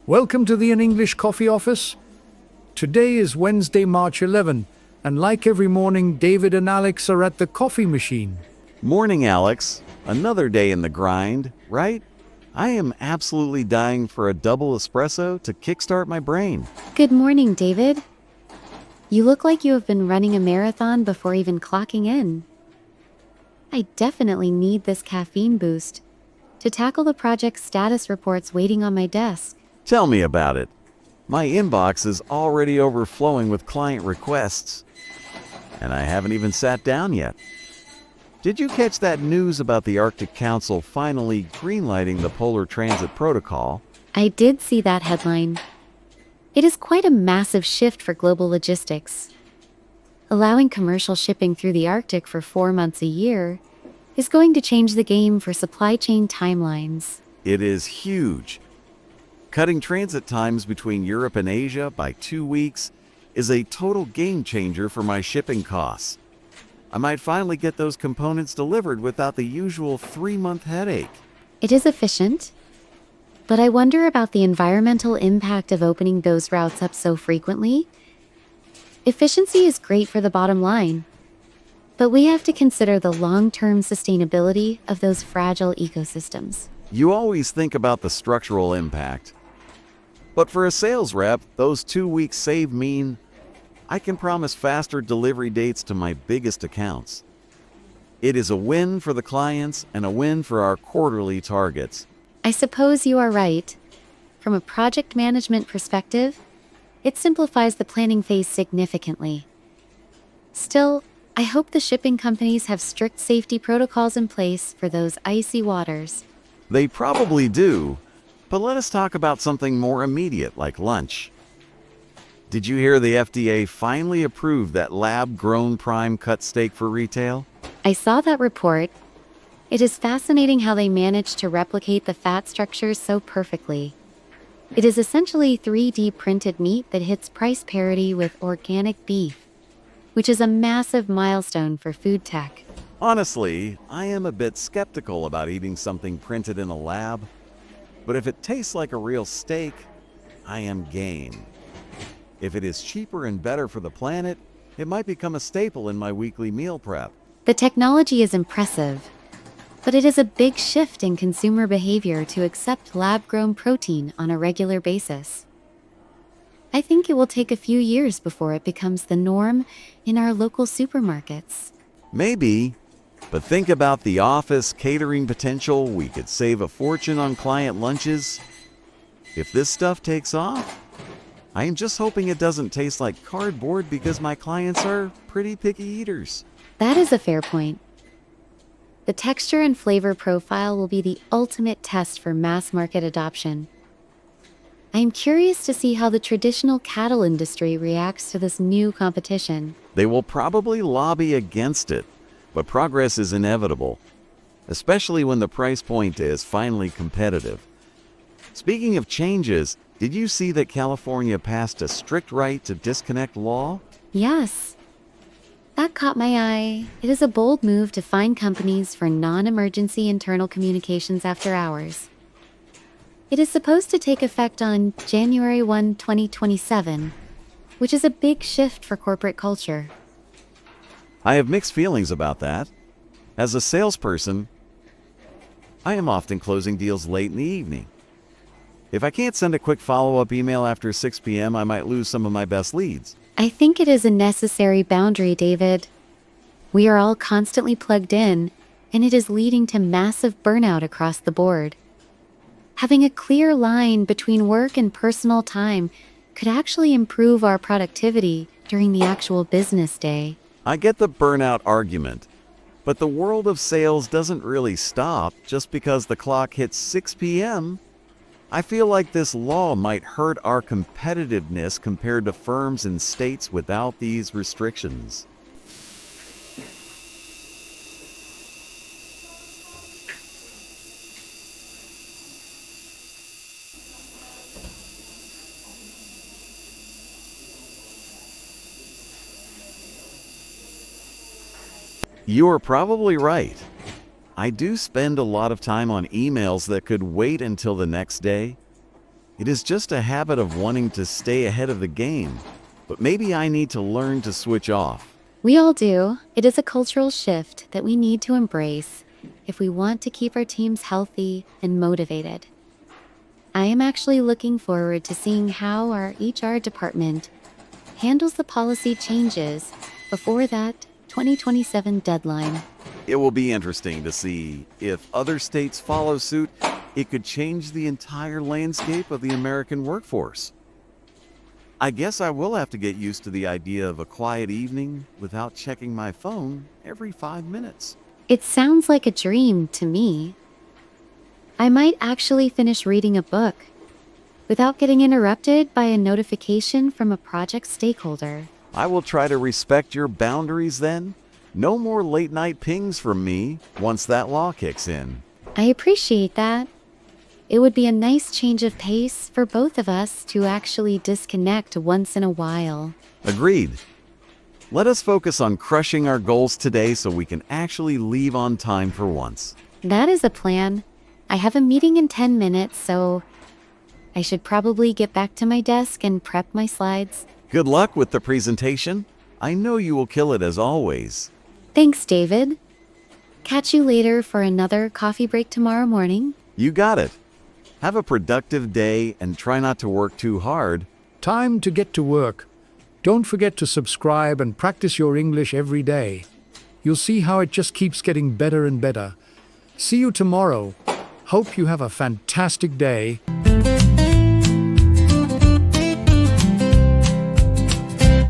Welcome to the English Coffee Office. Today is Wednesday, March 11, and like every morning, David and Alex are at the coffee machine. Morning, Alex. Another day in the grind, right? I am absolutely dying for a double espresso to kickstart my brain. Good morning, David. You look like you have been running a marathon before even clocking in. I definitely need this caffeine boost to tackle the project status reports waiting on my desk. Tell me about it. My inbox is already overflowing with client requests, and I haven't even sat down yet. Did you catch that news about the Arctic Council finally greenlighting the Polar Transit Protocol? I did see that headline. It is quite a massive shift for global logistics. Allowing commercial shipping through the Arctic for 4 months a year is going to change the game for supply chain timelines. It is huge. Cutting transit times between Europe and Asia by 2 weeks is a total game changer for my shipping costs. I might finally get those components delivered without the usual 3-month headache. It is efficient, but I wonder about the environmental impact of opening those routes up so frequently. Efficiency is great for the bottom line, but we have to consider the long-term sustainability of those fragile ecosystems. You always think about the structural impact. But for a sales rep, those 2 weeks saved mean I can promise faster delivery dates to my biggest accounts. It is a win for the clients and a win for our quarterly targets. I suppose you are right. From a project management perspective, it simplifies the planning phase significantly. Still, I hope the shipping companies have strict safety protocols in place for those icy waters. They probably do, but let us talk about something more immediate like lunch. Did you hear the FDA finally approved that lab-grown prime cut steak for retail? I saw that report. It is fascinating how they managed to replicate the fat structures so perfectly. It is essentially 3D printed meat that hits price parity with organic beef, which is a massive milestone for food tech. Honestly, I am a bit skeptical about eating something printed in a lab, but if it tastes like a real steak, I am game. If it is cheaper and better for the planet, it might become a staple in my weekly meal prep. The technology is impressive, but it is a big shift in consumer behavior to accept lab-grown protein on a regular basis. I think it will take a few years before it becomes the norm in our local supermarkets. Maybe, but think about the office catering potential. We could save a fortune on client lunches. If this stuff takes off, I am just hoping it doesn't taste like cardboard because my clients are pretty picky eaters. That is a fair point. The texture and flavor profile will be the ultimate test for mass market adoption. I am curious to see how the traditional cattle industry reacts to this new competition. They will probably lobby against it, but progress is inevitable, especially when the price point is finally competitive. Speaking of changes, did you see that California passed a strict right to disconnect law? Yes. That caught my eye. It is a bold move to fine companies for non-emergency internal communications after hours. It is supposed to take effect on January 1, 2027, which is a big shift for corporate culture. I have mixed feelings about that. As a salesperson, I am often closing deals late in the evening. If I can't send a quick follow-up email after 6 p.m., I might lose some of my best leads. I think it is a necessary boundary, David. We are all constantly plugged in, and it is leading to massive burnout across the board. Having a clear line between work and personal time could actually improve our productivity during the actual business day. I get the burnout argument, but the world of sales doesn't really stop just because the clock hits 6 p.m. I feel like this law might hurt our competitiveness compared to firms in states without these restrictions. You are probably right. I do spend a lot of time on emails that could wait until the next day. It is just a habit of wanting to stay ahead of the game, but maybe I need to learn to switch off. We all do. It is a cultural shift that we need to embrace if we want to keep our teams healthy and motivated. I am actually looking forward to seeing how our HR department handles the policy changes before that 2027 deadline. It will be interesting to see if other states follow suit. It could change the entire landscape of the American workforce. I guess I will have to get used to the idea of a quiet evening without checking my phone every 5 minutes. It sounds like a dream to me. I might actually finish reading a book without getting interrupted by a notification from a project stakeholder. I will try to respect your boundaries then. No more late night pings from me once that law kicks in. I appreciate that. It would be a nice change of pace for both of us to actually disconnect once in a while. Agreed. Let us focus on crushing our goals today so we can actually leave on time for once. That is a plan. I have a meeting in 10 minutes, so I should probably get back to my desk and prep my slides. Good luck with the presentation. I know you will kill it as always. Thanks, David. Catch you later for another coffee break tomorrow morning. You got it. Have a productive day and try not to work too hard. Time to get to work. Don't forget to subscribe and practice your English every day. You'll see how it just keeps getting better and better. See you tomorrow. Hope you have a fantastic day.